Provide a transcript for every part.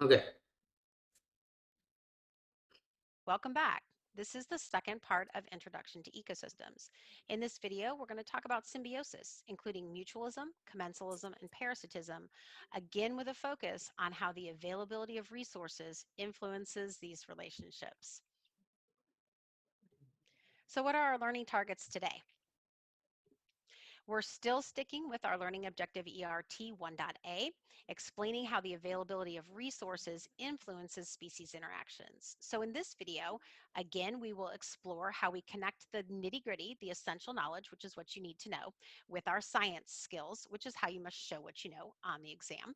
Okay. Welcome back. This is the second part of Introduction to Ecosystems. In this video, we're going to talk about symbiosis, including mutualism, commensalism, and parasitism, again with a focus on how the availability of resources influences these relationships. So what are our learning targets today? We're still sticking with our learning objective ERT 1.A, explaining how the availability of resources influences species interactions. So in this video, again, we will explore how we connect the nitty-gritty, the essential knowledge, which is what you need to know, with our science skills, which is how you must show what you know on the exam.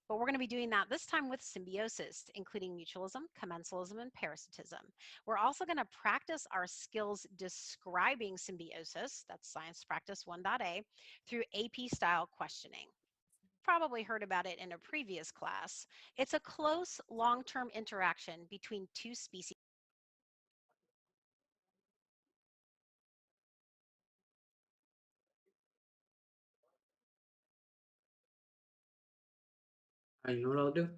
But we're going to be doing that this time with symbiosis, including mutualism, commensalism, and parasitism. We're also going to practice our skills describing symbiosis, that's science practice 1.A, through AP style questioning. Probably heard about it in a previous class. It's a close long-term interaction between two species. You know what I'll do?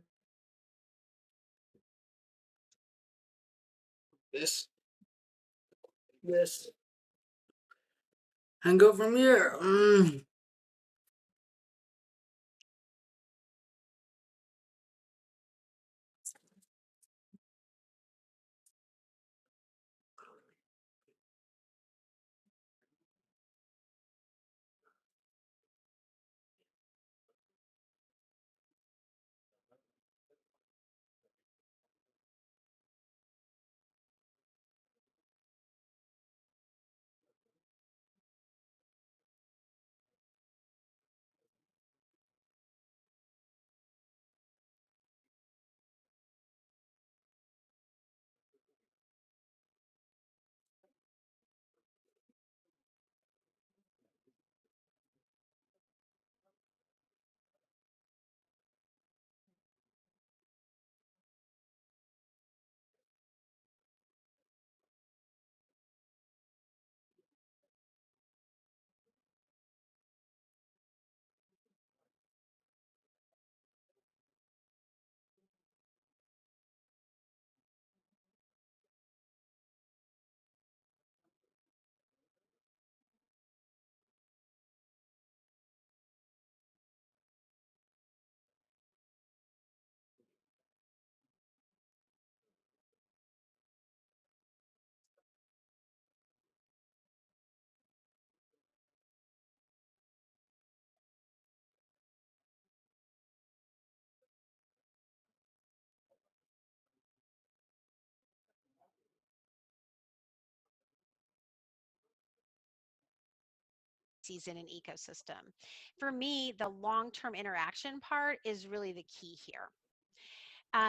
This, and go from here. In an ecosystem. For me, the long-term interaction part is really the key here.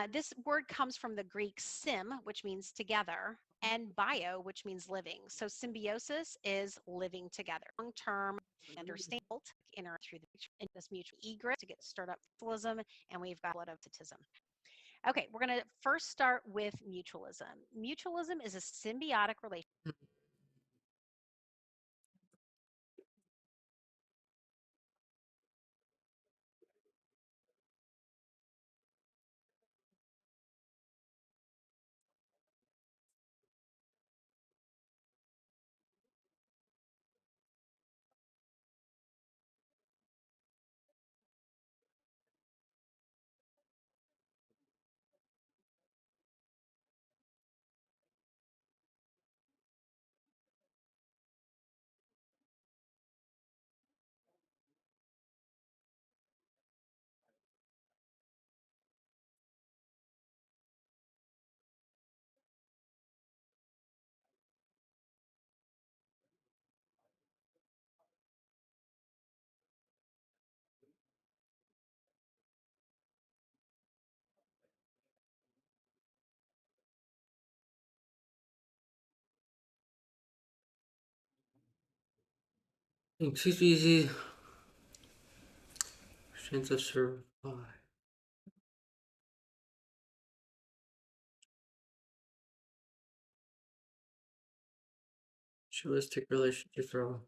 This word comes from the Greek sim, which means together, and bio, which means living. So symbiosis is living together. Long term, understand, inner through this mutual egress to get stirred up fertilism, and we've got blood of autism. Okay, we're going to first start with mutualism. Mutualism is a symbiotic relationship. Two species, chance of survive. Dualistic relationships are all.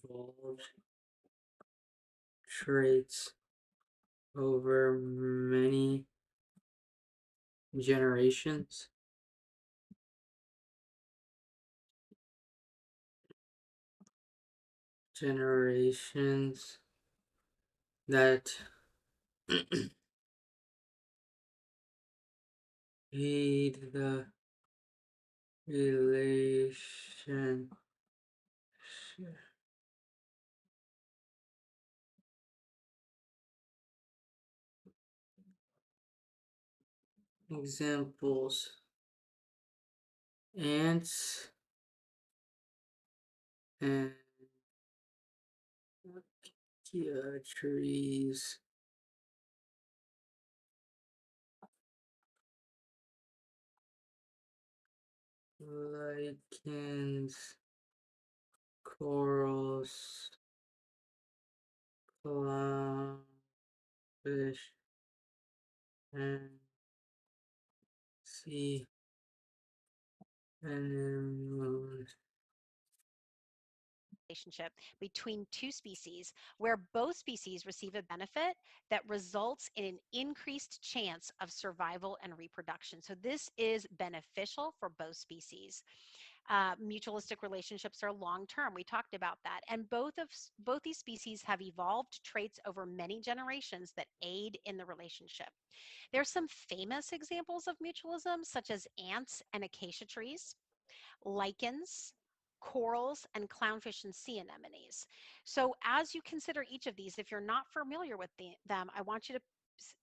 evolved traits over many generations. Generations that aid the relation. Examples: ants and trees, lichens, corals, clownfish, and sea anemones. Relationship between two species where both species receive a benefit that results in an increased chance of survival and reproduction. So this is beneficial for both species. Mutualistic relationships are long term. We talked about that, and both these species have evolved traits over many generations that aid in the relationship. There's some famous examples of mutualism, such as ants and acacia trees, lichens, corals, and clownfish and sea anemones. So as you consider each of these, if you're not familiar with them, I want you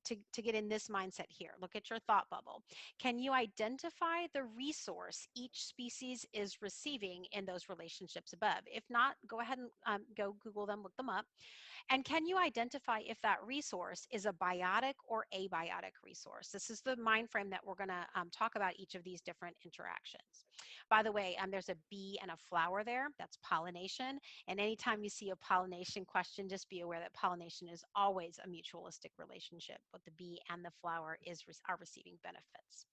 to get in this mindset here. Look at your thought bubble. Can you identify the resource each species is receiving in those relationships above? If not, go ahead and go Google them, look them up. And can you identify if that resource is a biotic or abiotic resource? This is the mind frame that we're going to talk about each of these different interactions. By the way, there's a bee and a flower there. That's pollination. And anytime you see a pollination question, just be aware that pollination is always a mutualistic relationship. Both the bee and the flower are receiving benefits.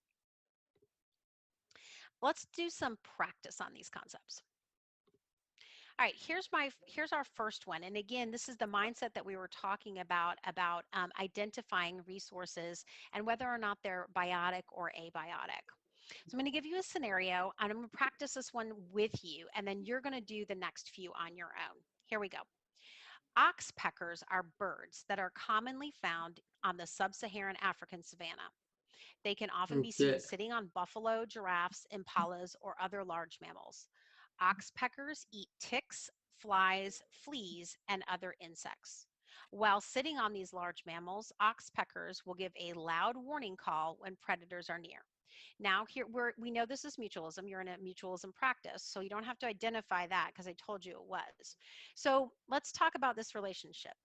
Let's do some practice on these concepts. All right, here's our first one. And again, this is the mindset that we were talking about identifying resources and whether or not they're biotic or abiotic. So I'm going to give you a scenario, and I'm going to practice this one with you, and then you're going to do the next few on your own. Here we go. Oxpeckers are birds that are commonly found on the sub-Saharan African savanna. They can often be seen Okay. sitting on buffalo, giraffes, impalas, or other large mammals. Oxpeckers eat ticks, flies, fleas, and other insects. While sitting on these large mammals, oxpeckers will give a loud warning call when predators are near. Now, here we know this is mutualism. You're in a mutualism practice, so you don't have to identify that because I told you it was. So let's talk about this relationship.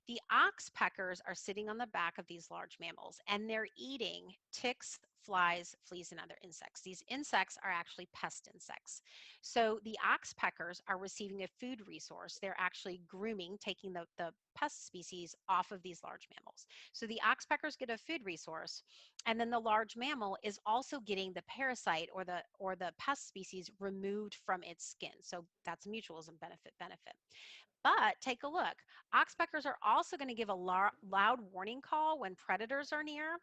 The oxpeckers are sitting on the back of these large mammals and they're eating ticks, flies, fleas, and other insects. These insects are actually pest insects. So the oxpeckers are receiving a food resource. They're actually grooming, taking the pest species off of these large mammals. So the oxpeckers get a food resource, and then the large mammal is also getting the parasite or the pest species removed from its skin. So that's mutualism benefit. But take a look. Oxpeckers are also going to give a loud warning call when predators are near.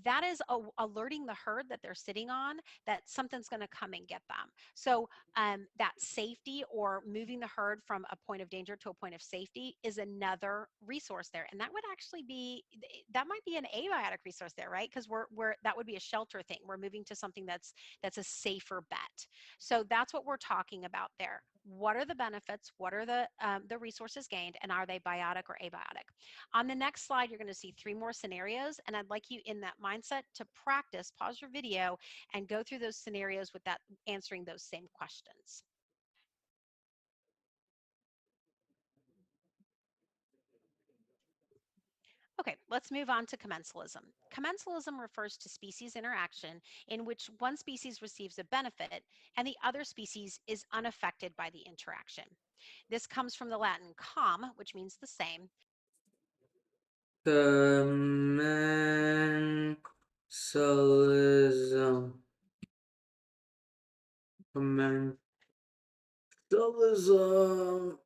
That is alerting the herd that they're sitting on that something's going to come and get them. So that safety or moving the herd from a point of danger to a point of safety is another resource there. And that would actually be, that might be an abiotic resource there, right? Because that would be a shelter thing. We're moving to something that's a safer bet. So that's what we're talking about there. What are the benefits? What are the resources gained? And are they biotic or abiotic? On the next slide, you're going to see 3 more scenarios. And I'd like you in that mindset to practice, pause your video, and go through those scenarios with that, answering those same questions. Okay, let's move on to commensalism. Commensalism refers to species interaction in which one species receives a benefit and the other species is unaffected by the interaction. This comes from the Latin com, which means the same. Commensalism. Mentalism.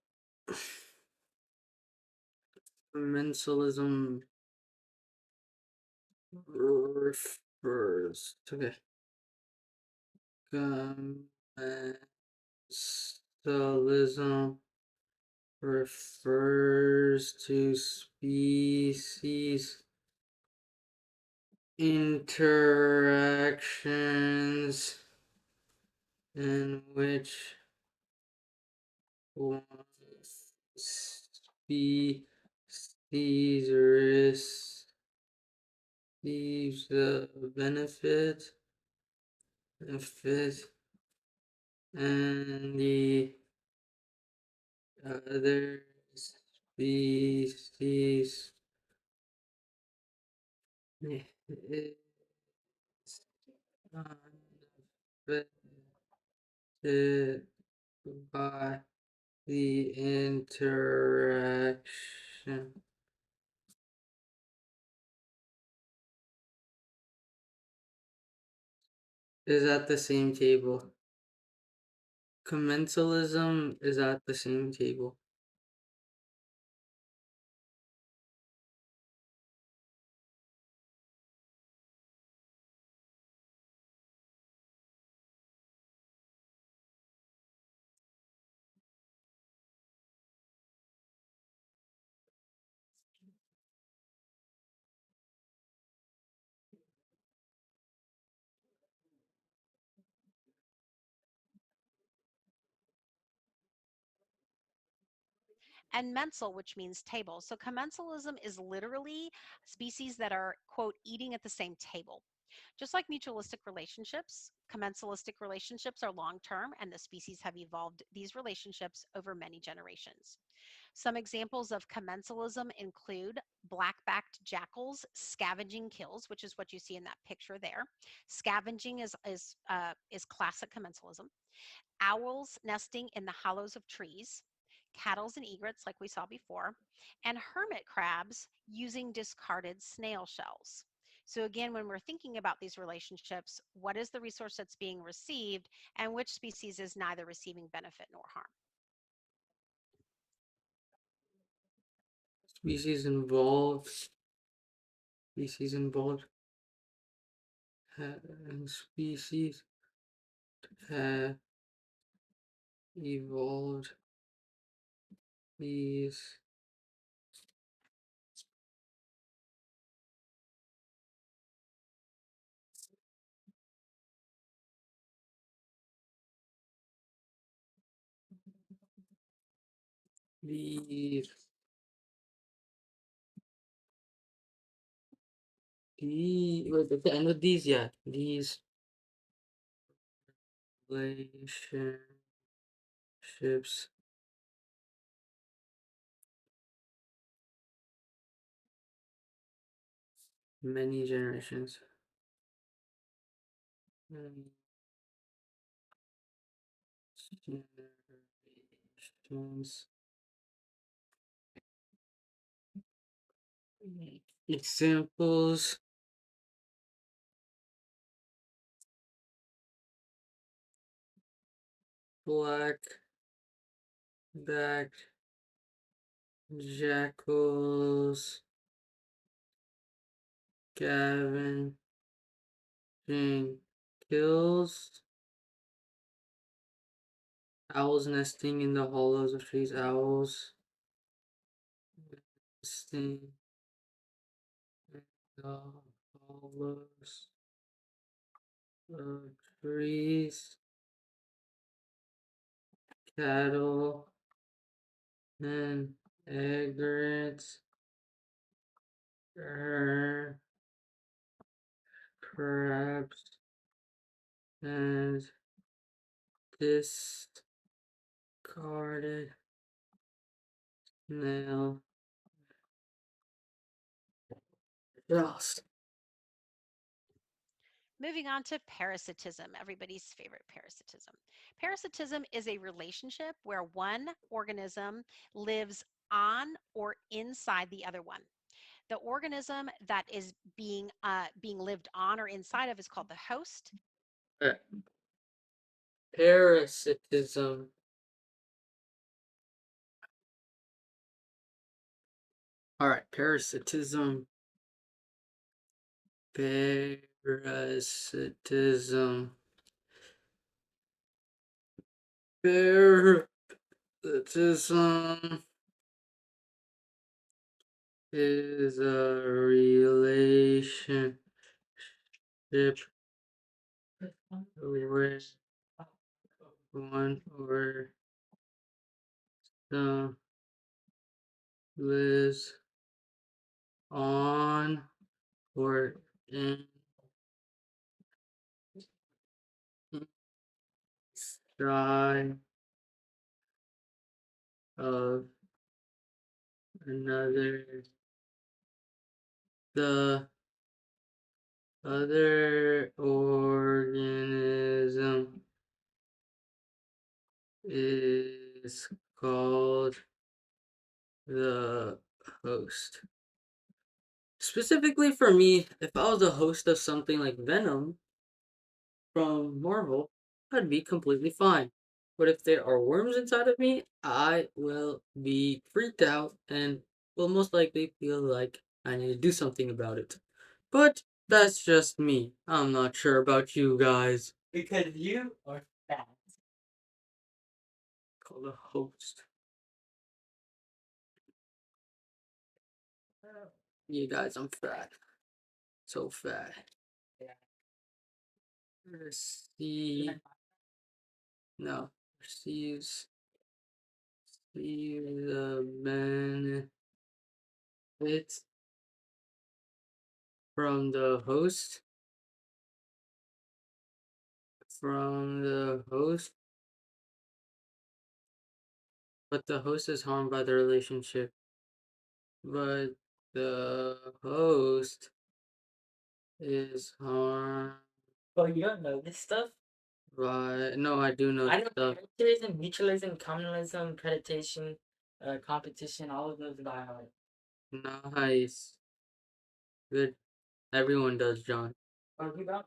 Mentalism refers. Okay. Mentalism refers to species interactions in which one species receives the benefit and the other species is unaffected by the interaction. Is at the same table. Commensalism is at the same table. And mensal, which means table. So commensalism is literally species that are, quote, eating at the same table. Just like mutualistic relationships, commensalistic relationships are long term, and the species have evolved these relationships over many generations. Some examples of commensalism include black-backed jackals scavenging kills, which is what you see in that picture there. Scavenging is classic commensalism. Owls nesting in the hollows of trees, cattles and egrets, like we saw before, and hermit crabs using discarded snail shells. So, again, when we're thinking about these relationships, what is the resource that's being received, and which species is neither receiving benefit nor harm? Species involved. Species involved. Species have evolved these these wait, okay, I know these, yeah. These relationships many generations. Many generations. Examples: black-backed jackals scavenging kills, owls nesting in the hollows of trees, owls nesting in the hollows of trees, cattle and egrets are crabs and discarded nail shells. Moving on to parasitism, everybody's favorite parasitism. Parasitism is a relationship where one organism lives on or inside the other one. The organism that is being lived on or inside of is called the host. Uh, Parasitism Alright, parasitism. Parasitism. Parasitism is a relationship where one or the lives on or inside of another. The other organism is called the host. Specifically for me, if I was the host of something like Venom from Marvel, I'd be completely fine. But if there are worms inside of me, I will be freaked out and will most likely feel like I need to do something about it. But that's just me. I'm not sure about you guys. Because you are fat. Call the host. You guys, I'm fat. So fat. Receive. No. Receives. Receive the benefits from the host. From the host. But the host is harmed by the relationship. But the host is harmed. Oh, you don't know this stuff? Right. No, I do know I know stuff. relativism, mutualism, communalism, predation, competition, all of those by heart. Nice. Good. Everyone does, John. Oh, you don't?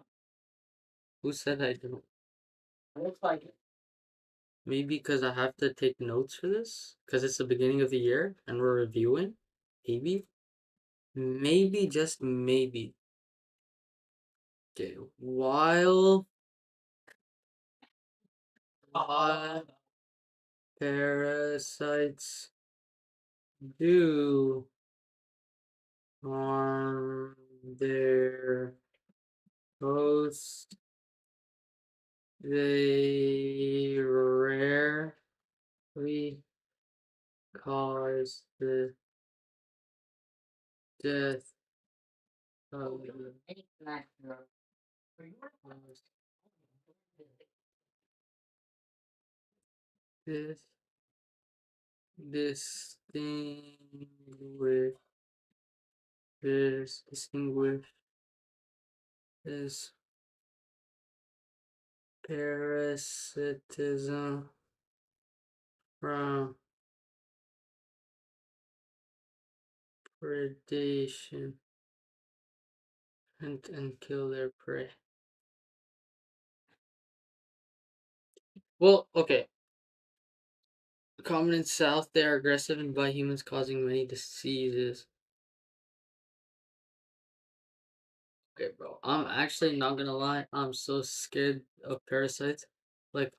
Who said I don't? It looks like it. Maybe because I have to take notes for this? Because it's the beginning of the year and we're reviewing? Maybe? Maybe, just maybe. Okay. While parasites do harm their host, they rarely cause the death of the host. This distinguishes parasitism from predation and kill their prey. Well, okay. Common in South, they are aggressive and bite humans, causing many diseases. Okay, bro. I'm actually not gonna lie. I'm so scared of parasites. Like,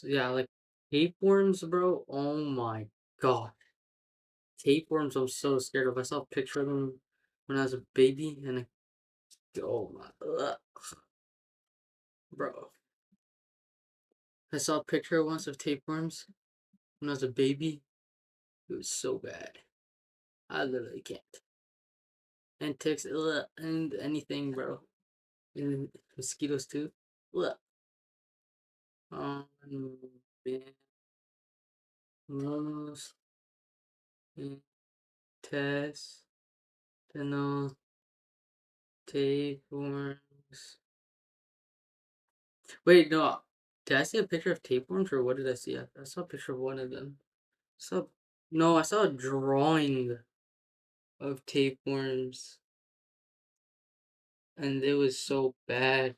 yeah, like tapeworms, bro. Oh my god. Tapeworms, I'm so scared of. I saw a picture of them when I was a baby, and oh my, bro. I saw a picture once of tapeworms when I was a baby. It was so bad. I literally can't. And ticks, and anything, bro. And mosquitoes too. Ugh. Um, man, most intestinal tapeworms. Wait, no. Did I see a picture of tapeworms or what did I see? I saw a picture of one of them. Saw, no, I saw a drawing of tapeworms and it was so bad.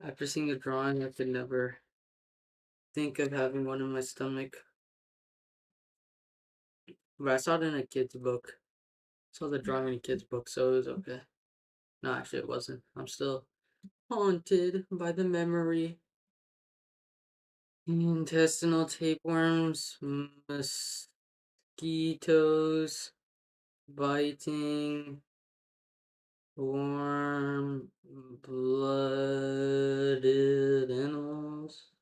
After seeing the drawing, I could never think of having one in my stomach. But I saw it in a kid's book. I saw the drawing in a kid's book, so it was okay. No, actually, it wasn't. I'm still haunted by the memory. Intestinal tapeworms, mosquitoes, biting, warm blooded animals.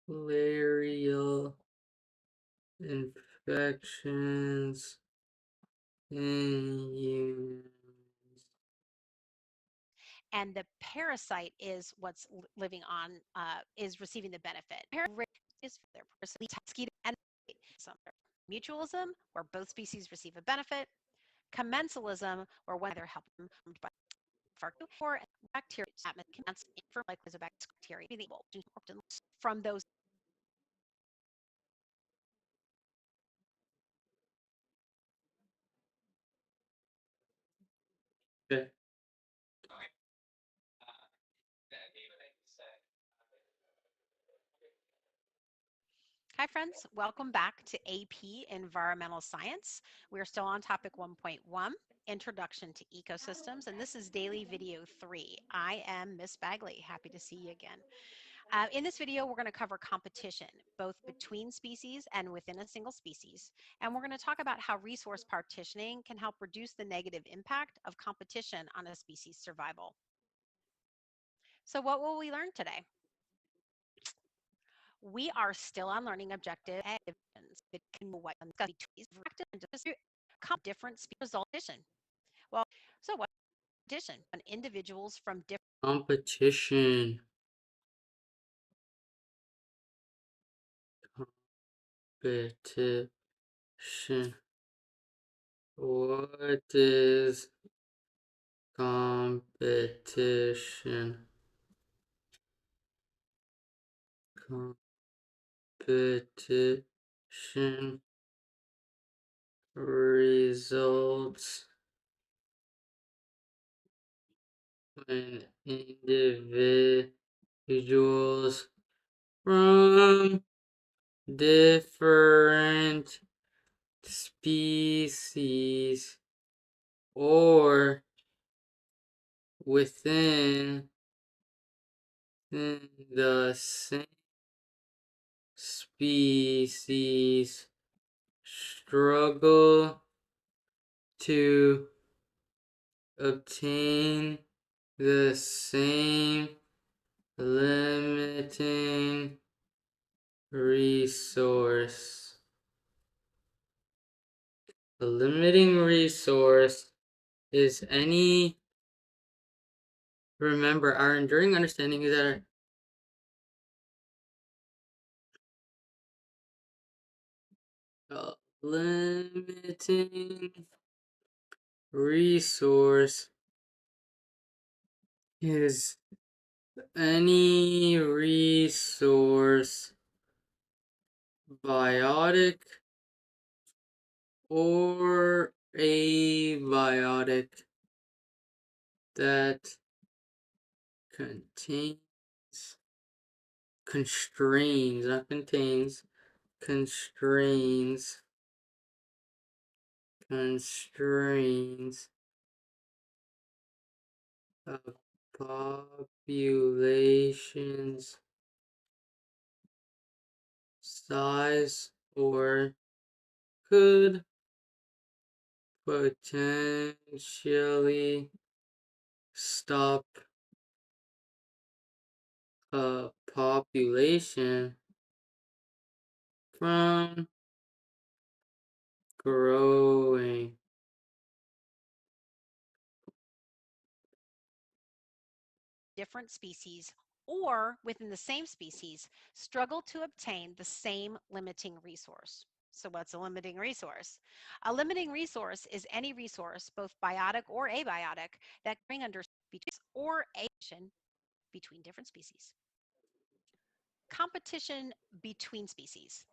Malarial infections in humans. And the parasite is what's living on, is receiving the benefit. Parasite is their mosquito and some mutualism, where both species receive a benefit. Commensalism, where one either help them by or bacteria commence for like as a bacteria from those. Okay. Hi, friends. Welcome back to AP Environmental Science. We're still on topic 1.1, Introduction to Ecosystems, and this is daily video 3. I am Miss Bagley. Happy to see you again. In this video, we're going to cover competition, both between species and within a single species. And we're going to talk about how resource partitioning can help reduce the negative impact of competition on a species' survival. So what will we learn today? We are still on learning objective what different result. Well, so what competition on individuals from different Competition. Competition. What is competition? Competition results when individuals from different species or within the same species struggle to obtain the same limiting resource. A limiting resource is any, remember, our enduring understanding is that a limiting resource is any resource, biotic or abiotic, that contains, constrains, not contains, constrains, constrains a population's size or could potentially stop a population from growing. different species or within the same species struggle to obtain the same limiting resource. So what's a limiting resource? A limiting resource is any resource, both biotic or abiotic, that bring under between or action between different species. Competition between species.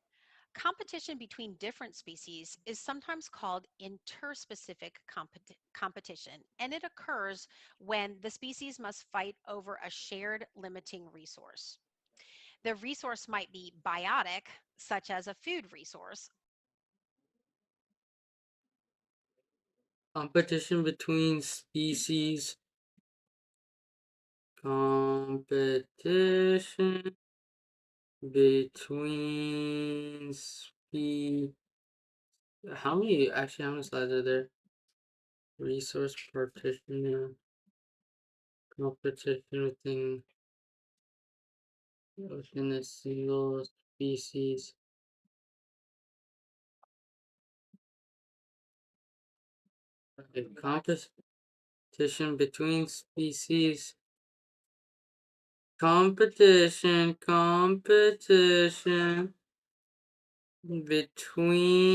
Competition between different species is sometimes called interspecific competition, and it occurs when the species must fight over a shared limiting resource. The resource might be biotic, such as a food resource. Competition between species. Competition between how many slides are there? Resource partitioning, competition within a single species. Okay, competition between species. Competition between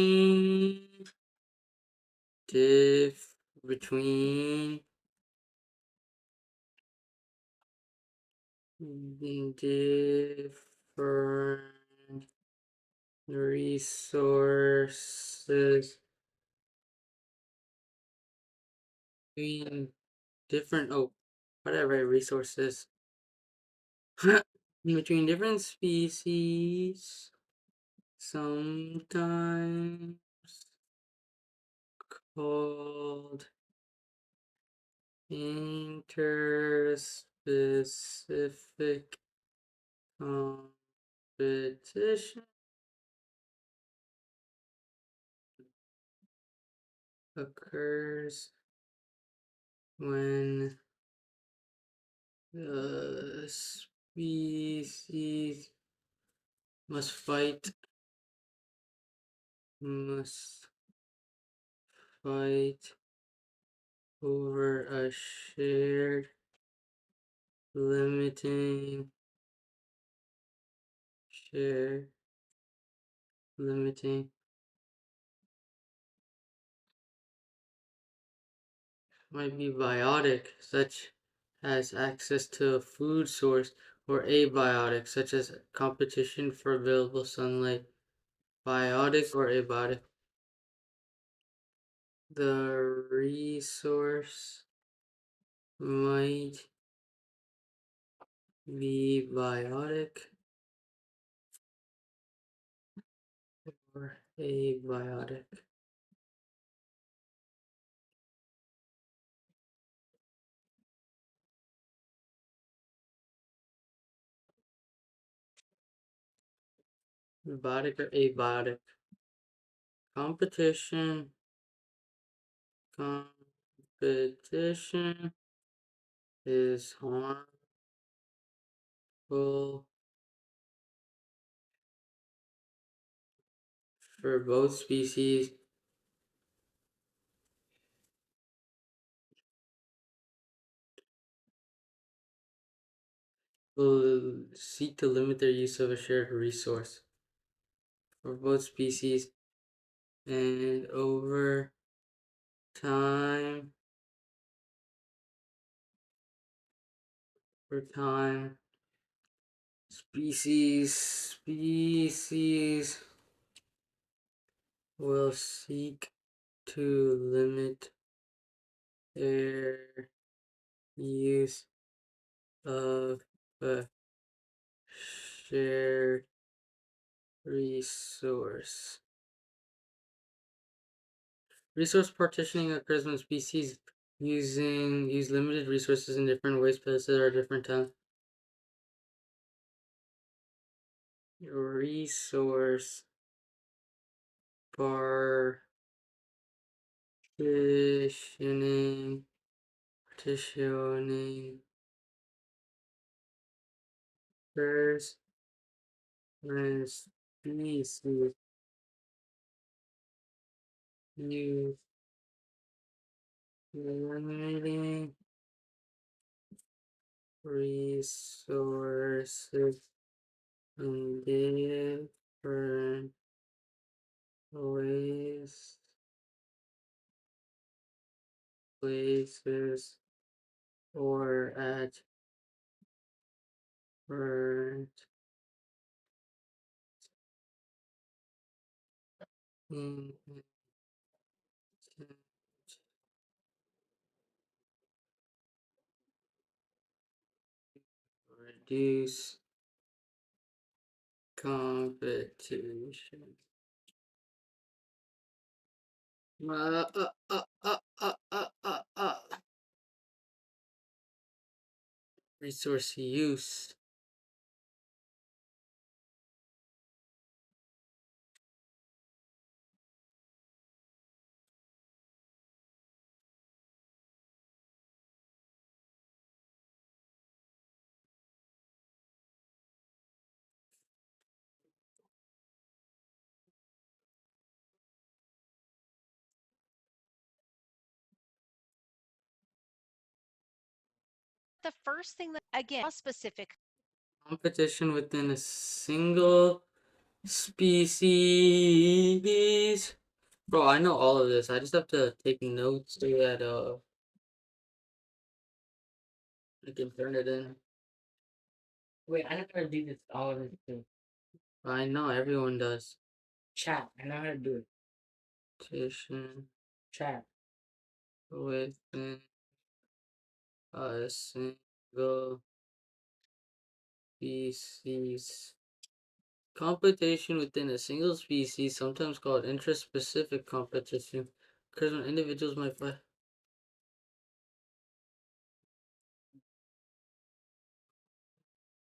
between different resources between different whatever resources between different species, sometimes called interspecific competition, occurs when the species must must fight over a shared limiting share limiting might be biotic, such as access to a food source, or abiotic, such as competition for available sunlight. Biotic or abiotic. The resource might be biotic or abiotic. Biotic or abiotic. Competition. Competition is harmful for both species. Will seek to limit their use of a shared resource for both species, and time over time species will seek to limit their use of a shared resource. Resource partitioning occurs when species use limited resources in different ways, places, or different times. Resource partitioning occurs when species use limiting resources in different ways, places, or at different in- reduce competition. Uh, uh, uh, uh, Resource use. The first thing that, again, specific. Competition within a single species. Bro, I know all of this. I just have to take notes so that I can turn it in. Wait, I know how to do this. All of this too. I know everyone does. Chat. I know how to do it. Competition Chat. within a single species. Competition within a single species, sometimes called interspecific competition, occurs when individuals might fight.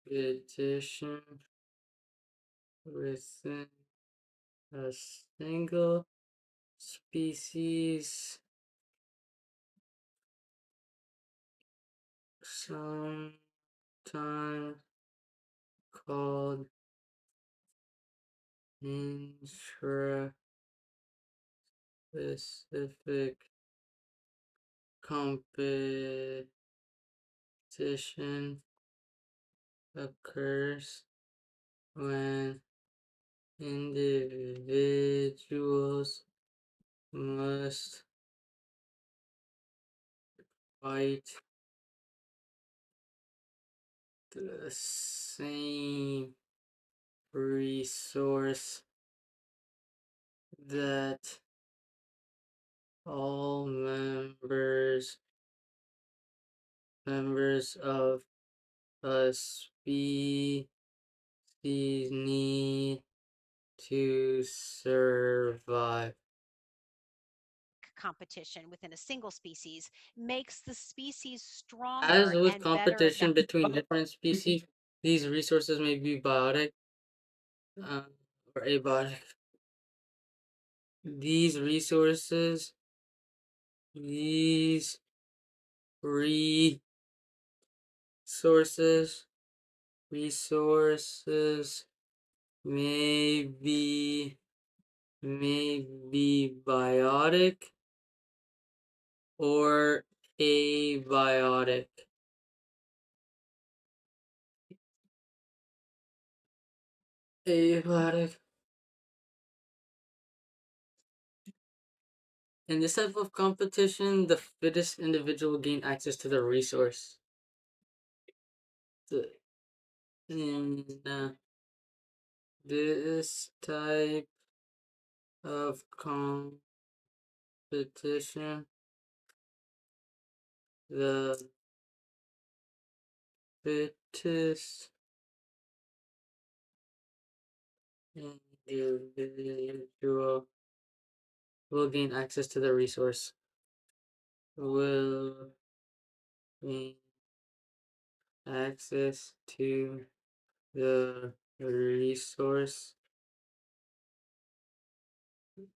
Competition within a single species, sometimes called intraspecific competition, occurs when individuals must fight the same resource that all members of a species need to survive. Competition within a single species makes the species As stronger with and better competition adapted. between different species, these resources may be biotic uh, or abiotic. These resources, these resources, resources may be biotic or abiotic. Abiotic. In this type of competition, the fittest individual gain access to the resource. In this type of competition, the fittest individual will gain access to the resource. Will gain access to the resource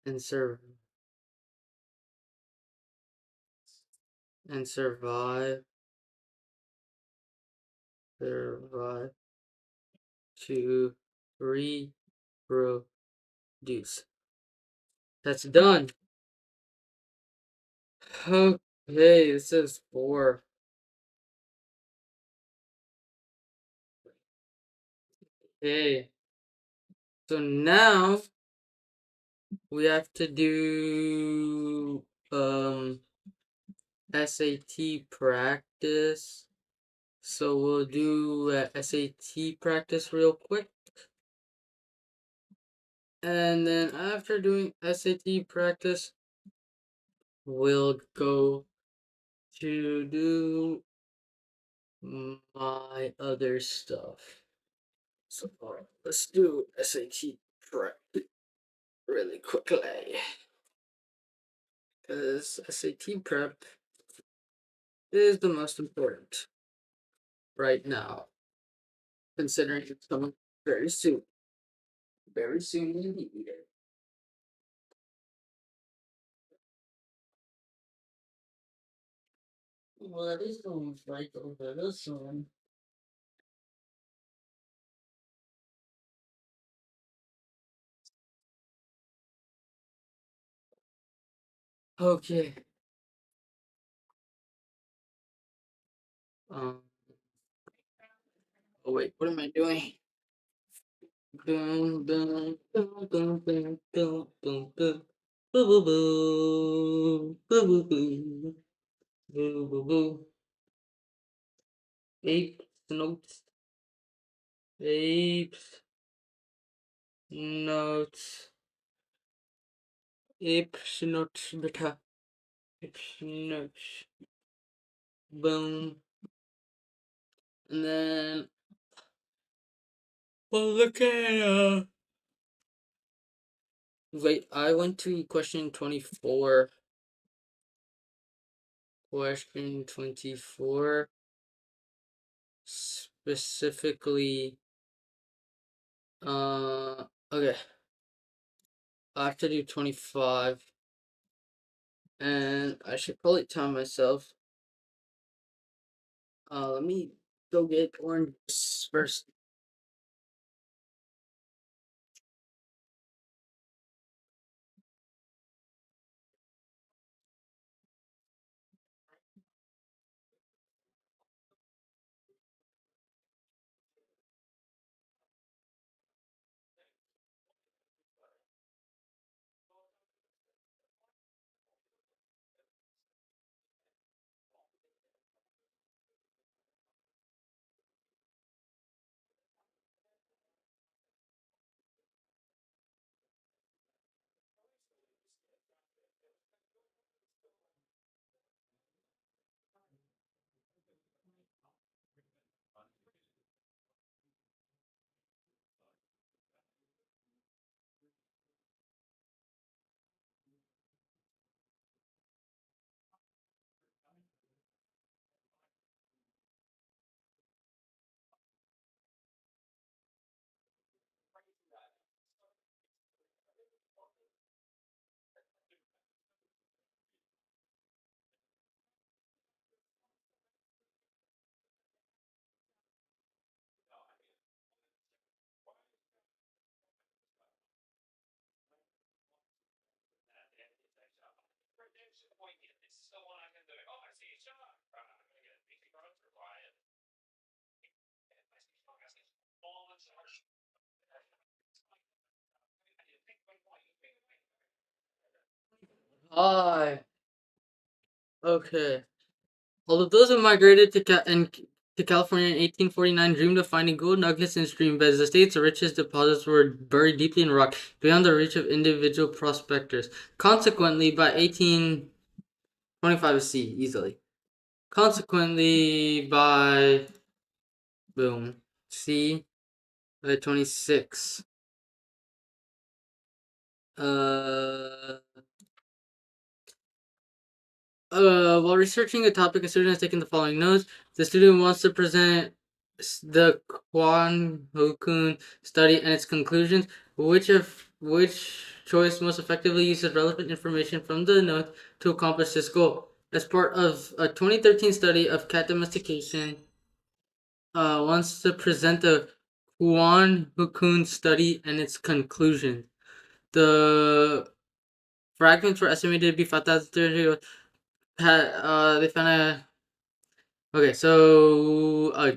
and serve and survive to reproduce. That's done. Okay, this is 4. Okay, so now we have to do SAT practice. So we'll do SAT practice real quick. And then after doing SAT practice, we'll go to do my other stuff. So let's do SAT prep really quickly. Because SAT prep is the most important right now, considering it's coming very soon. Very soon indeed. What is going right over this one? Okay. Um. Oh wait, what am I doing? Boom, boom, boom, boom, boom, boom, boom, boom. Boo boo boo. Boo boo boo. Boo boo boo. Apes notes. Apes notes. Apes notes beta. Apes notes. Boom. And then we'll look at wait, I went to question 24. Question 24 specifically okay. I have to do 25 and I should probably time myself. Let me go get orange first. Hi. Okay. Although those who migrated to California in 1849 dreamed of finding gold nuggets in stream beds, the state's richest deposits were buried deeply in rock, beyond the reach of individual prospectors. Consequently, by 1825 C, easily. Consequently, by boom, C, by 26. Uh, while researching a topic, a student has taken the following notes. The student wants to present the Kwan Hokun study and its conclusions. Which choice most effectively uses relevant information from the note to accomplish this goal? As part of a 2013 study of cat domestication, wants to present the Kwan Hokun study and its conclusions. The fragments were estimated to be 5,030. They found a. Okay, so a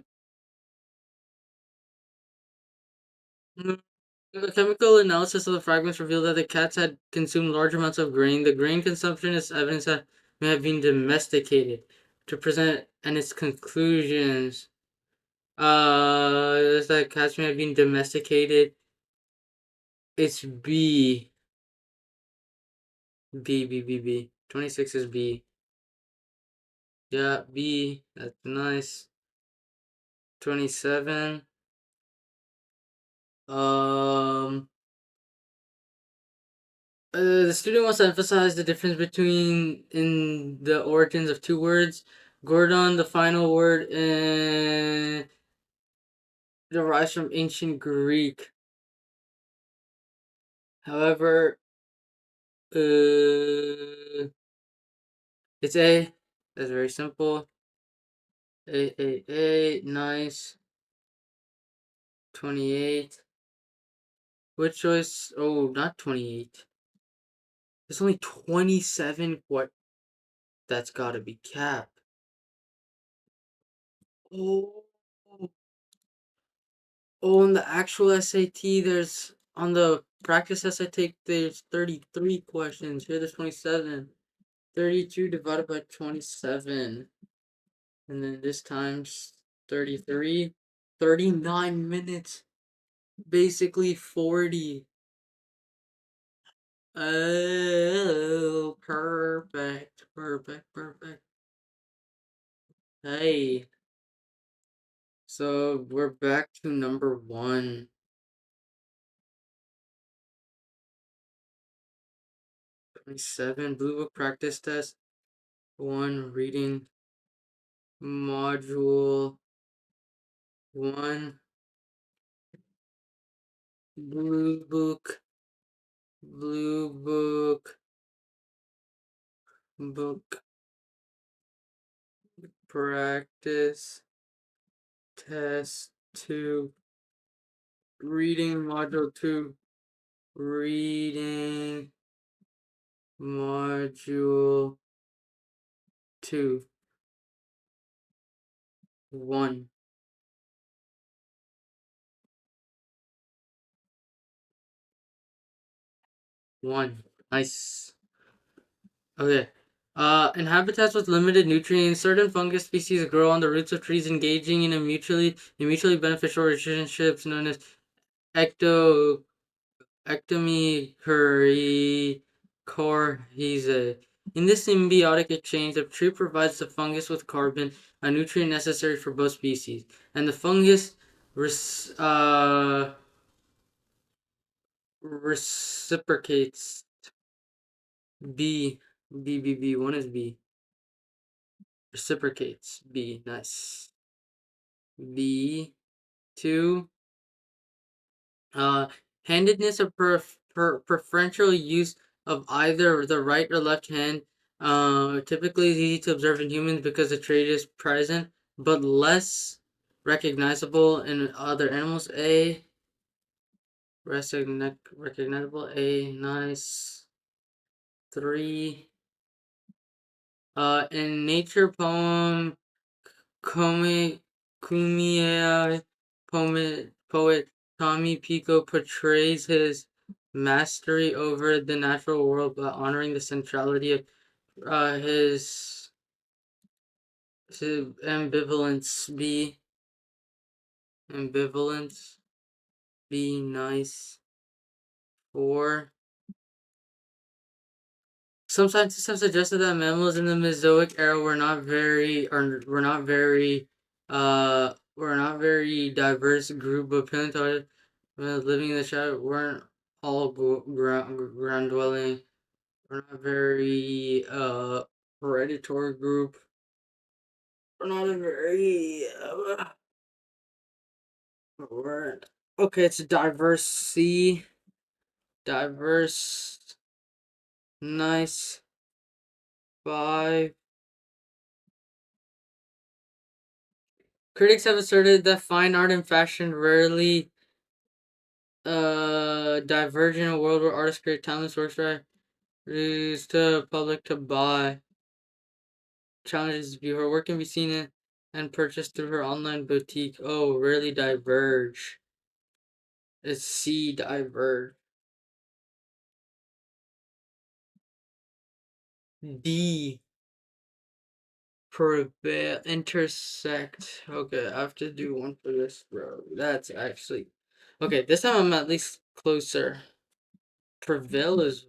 chemical analysis of the fragments revealed that the cats had consumed large amounts of grain. The grain consumption is evidence that may have been domesticated. To present and its conclusions, is that cats may have been domesticated. It's B. B. 26 is B. Yeah, B. That's nice. 27. Um, the student wants to emphasize the difference between in the origins of two words. Gordon, the final word, derives from ancient Greek. However, it's A. That's very simple. Nice. 28. Which choice? Oh, not 28. It's only 27. What? That's gotta be cap. Oh. Oh, on the actual SAT, on the practice SAT, there's 33 questions. Here, there's 27. 32 divided by 27. And then this times 33. 39 minutes. Basically 40. Oh, perfect. Perfect. Hey, so we're back to number one. 27 Blue Book practice test. One reading module. One Blue Book. Blue Book practice test two. Reading module two. Reading module two. One. One. Nice. Okay. In habitats with limited nutrients, certain fungus species grow on the roots of trees, engaging in mutually beneficial relationships known as ecto ectomy cohesive. In this symbiotic exchange, the tree provides the fungus with carbon, a nutrient necessary for both species, and the fungus res- uh, reciprocates. B. One is B. Reciprocates. B. Nice. B. Two. Uh, Handedness or preferential use of either the right or left hand. Typically is easy to observe in humans because the trait is present, but less recognizable in other animals. A. Recognizable. A. Nice. Three. In nature poem Kumiai poet Tommy Pico portrays his mastery over the natural world by honoring the centrality of his ambivalence. Ambivalence. Be nice. Four. Some scientists have suggested that mammals in the Mesozoic era were not very diverse group, but paleontologists living in the shadow weren't all ground dwelling. We're not very predatory group. We're not a very we're okay. It's a diverse sea, diverse, nice. Five. Critics have asserted that fine art and fashion rarely diverge in a world where artists create timeless works for the public to buy. Challenges view her work can be seen in and purchased through her online boutique. Oh, rarely diverge. It's C diverge. D prevail intersect. Okay, I have to do one for this, bro. That's actually okay. This time I'm at least closer. Prevail is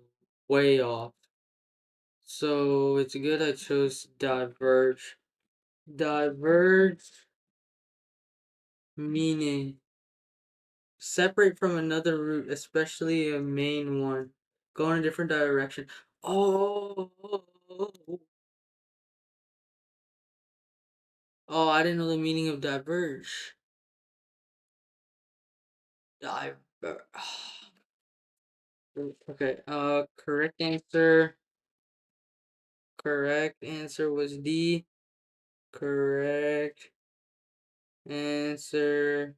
way off. So it's good I chose diverge. Diverge meaning separate from another route, especially a main one. Go in a different direction. Oh, oh, I didn't know the meaning of diverge. Diver. Okay. Correct answer. Correct answer was D. Correct answer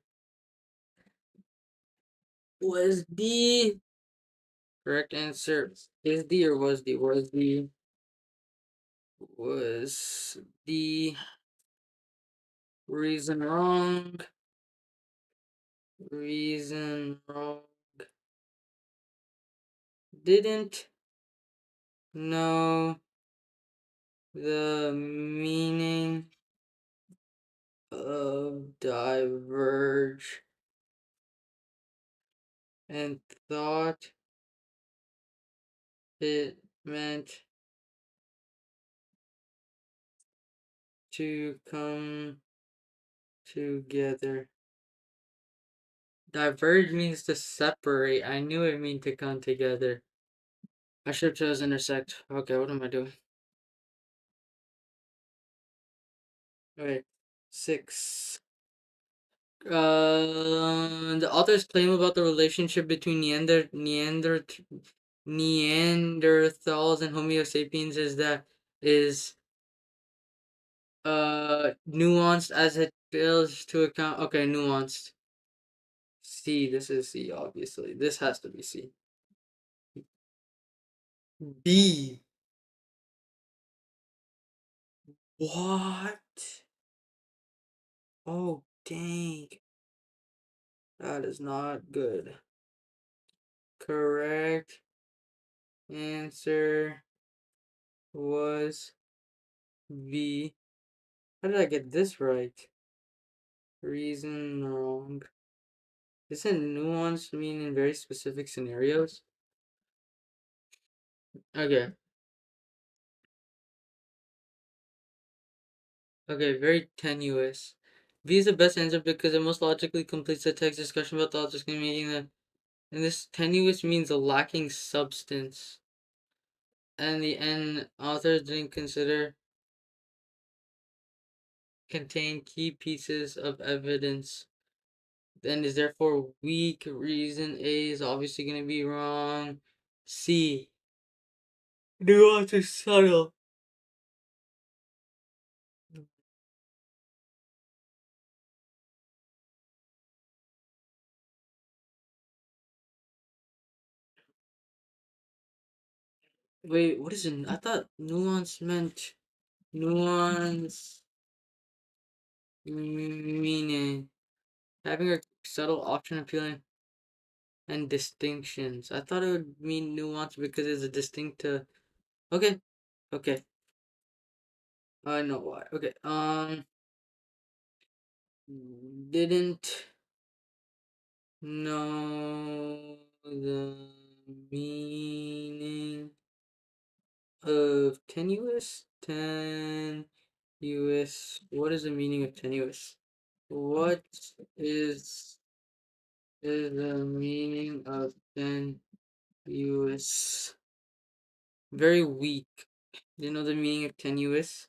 was D. Correct answer is D or was D? Was D? Was D reason wrong? Reason wrong. Didn't know the meaning of diverge and thought it meant to come together. Diverge means to separate. I knew it meant to come together. I should have chose intersect. Okay, what am I doing? Okay, 6. The author's claim about the relationship between Neanderthals and Homo sapiens is nuanced as it fails to account. Okay, nuanced. C. This is C. Obviously, this has to be C. B. What? Oh dang, that is not good. Correct answer was B. How did I get this right? Reason wrong. Isn't nuance mean in very specific scenarios? Okay. Okay, very tenuous. V is the best answer because it most logically completes the text discussion about the author's meaning that and this tenuous means a lacking substance. And the N authors didn't consider contain key pieces of evidence. Then is therefore weak. Reason A is obviously gonna be wrong. C. Nuance is subtle. Wait, what is it? I thought nuance meant nuance meaning having a subtle option appealing and distinctions. I thought it would mean nuance because it's a distinct to. Okay, okay. I know why. Okay. Didn't know the meaning of tenuous. Tenuous. What is the meaning of tenuous? What is is the meaning of tenuous? Very weak. Do you know the meaning of tenuous?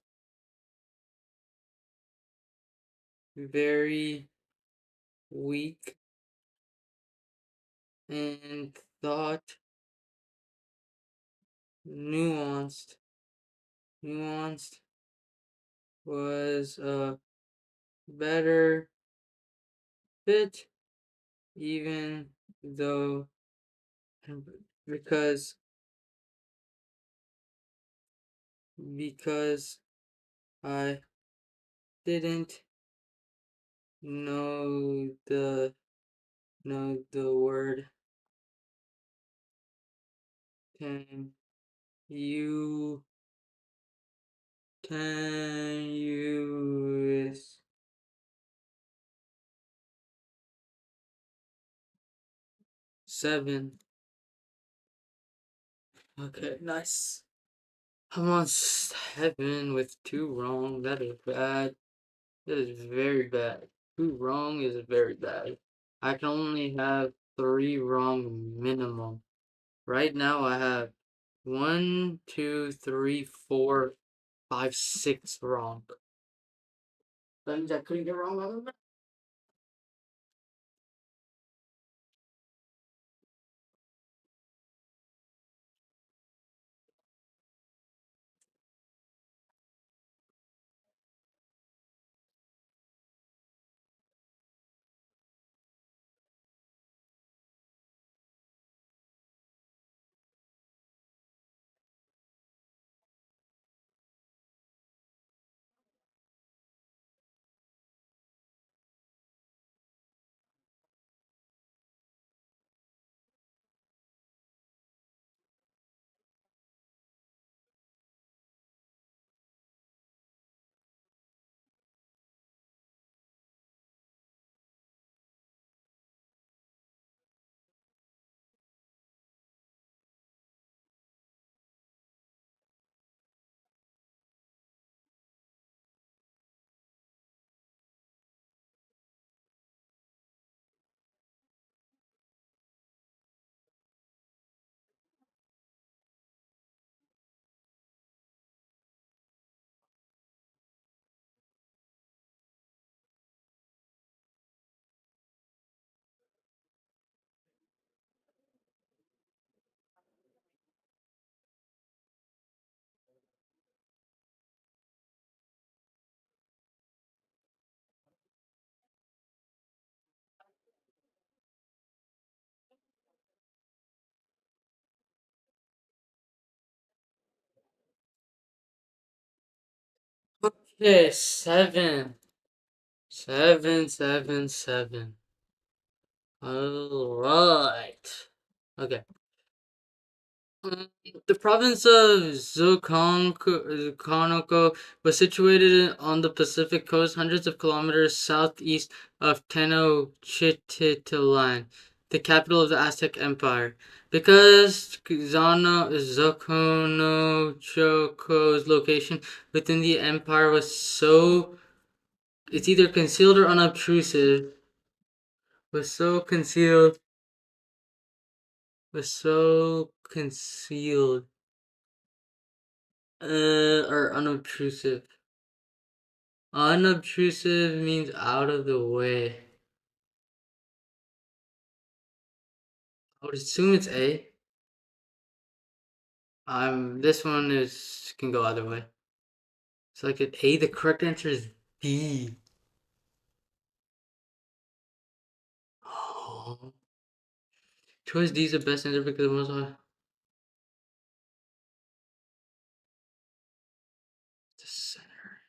Very weak and thought nuanced. Nuanced was a better fit, even though because because I didn't know the word can you tenuous 7 Okay, nice. I'm on 7 with 2 wrong. That is bad. That is very bad. 2 wrong is very bad. I can only have 3 wrong minimum. Right now I have 1, 2, 3, 4, 5, 6 wrong. That means I couldn't get wrong on them. Okay, 7. 7, 7, 7. Alright. Okay. The province of Zukonoko was situated on the Pacific coast, hundreds of kilometers southeast of Tenochtitlan, the capital of the Aztec Empire. Because Zoconochoco's location within the empire was so, it's either concealed or unobtrusive, was so concealed, was so concealed or unobtrusive. Unobtrusive means out of the way. I would assume it's A. This one is can go either way. Selected A. The correct answer is B. Oh. Choice D is the best answer because most of the center.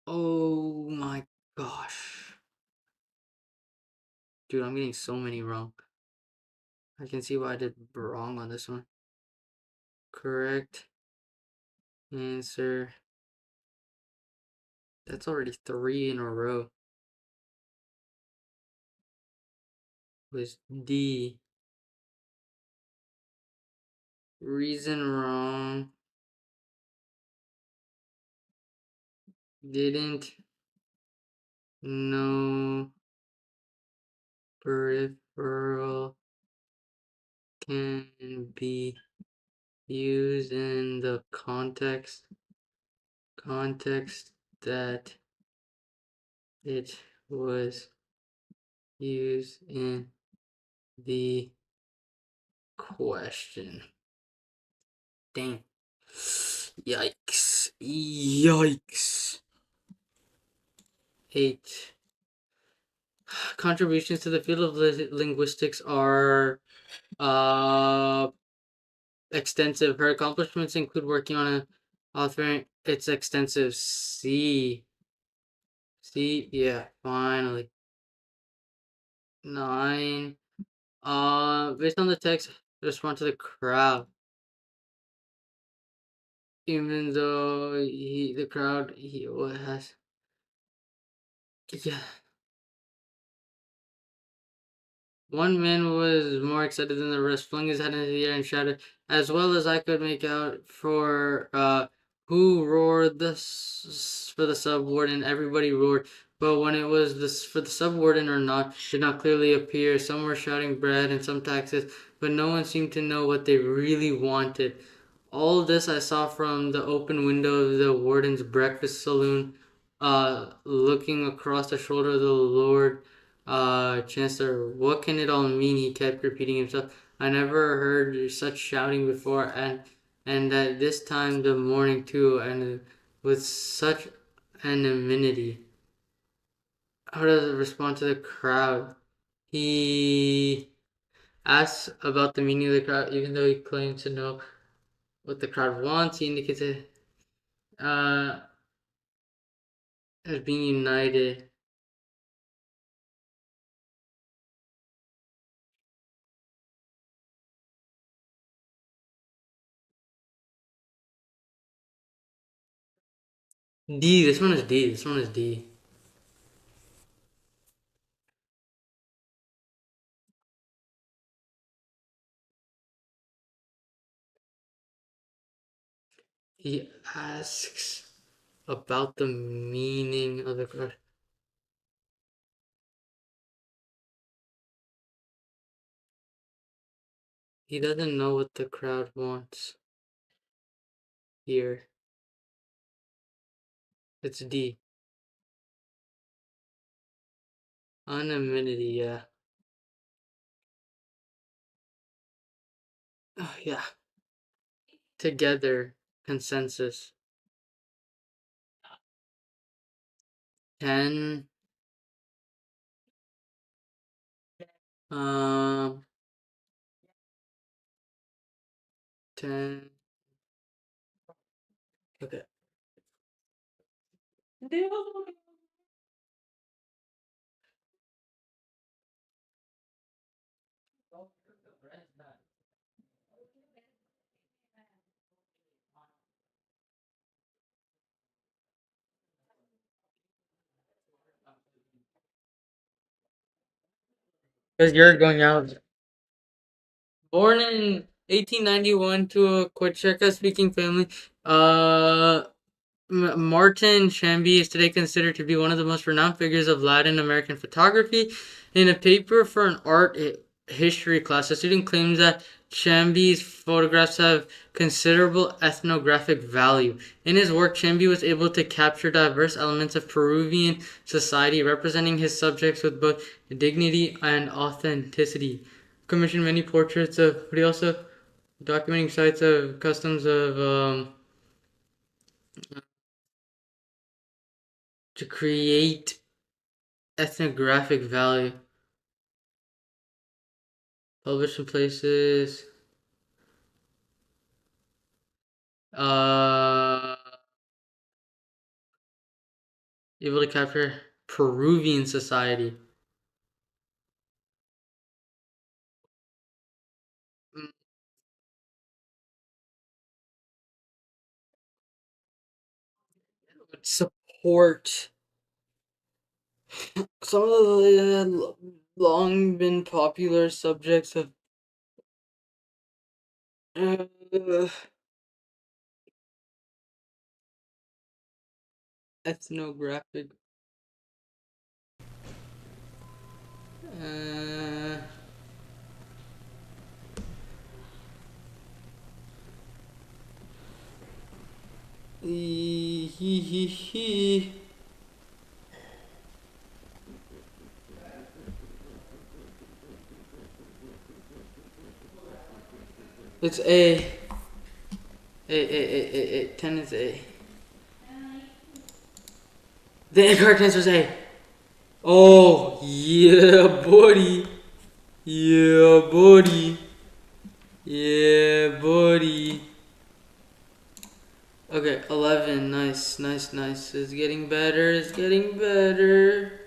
Oh my gosh. Dude, I'm getting so many wrong. I can see why I did wrong on this one. Correct answer. That's already 3 in a row. Was D. Reason wrong. Didn't know peripheral can be used in the context that it was used in the question. Dang. Yikes. Yikes. 8. Contributions to the field of linguistics are extensive. Her accomplishments include working on authoring its extensive C. C, yeah, finally. 9. Based on the text, respond to the crowd. Even though the crowd, what has, yeah. One man was more excited than the rest, flung his head into the air and shouted, as well as I could make out, for who roared for the subwarden. Everybody roared, but when it was this for the subwarden or not did not clearly appear. Some were shouting bread and some taxes, but no one seemed to know what they really wanted. All this I saw from the open window of the warden's breakfast saloon, looking across the shoulder of the Lord Chancellor. What can it all mean? He kept repeating himself. I never heard such shouting before, and at this time of the morning too, and with such anonymity. How does it respond to the crowd? He asks about the meaning of the crowd, even though he claims to know what the crowd wants. He indicates it uh, as being united. D. This one is D. This one is D. He asks about the meaning of the crowd. He doesn't know what the crowd wants here. It's D. Anonymity, yeah. Oh, yeah. Together. Consensus. 10. Um. 10. Okay. Because you're going out. Born in 1891 to a Quechua-speaking family, uh, Martin Chamby is today considered to be one of the most renowned figures of Latin American photography. In a paper for an art history class, a student claims that Chamby's photographs have considerable ethnographic value. In his work, Chamby was able to capture diverse elements of Peruvian society, representing his subjects with both dignity and authenticity. Commissioned many portraits of, but he also documenting sites of customs of to create ethnographic value. Published in places. Uh, able to capture Peruvian society. Support some of the long been popular subjects of uh, ethnographic. Uh, he. It's A. A. 10 is A. The incorrect answer is A. Oh, yeah, buddy. Yeah, buddy. Yeah, buddy. Okay, 11. Nice. It's getting better.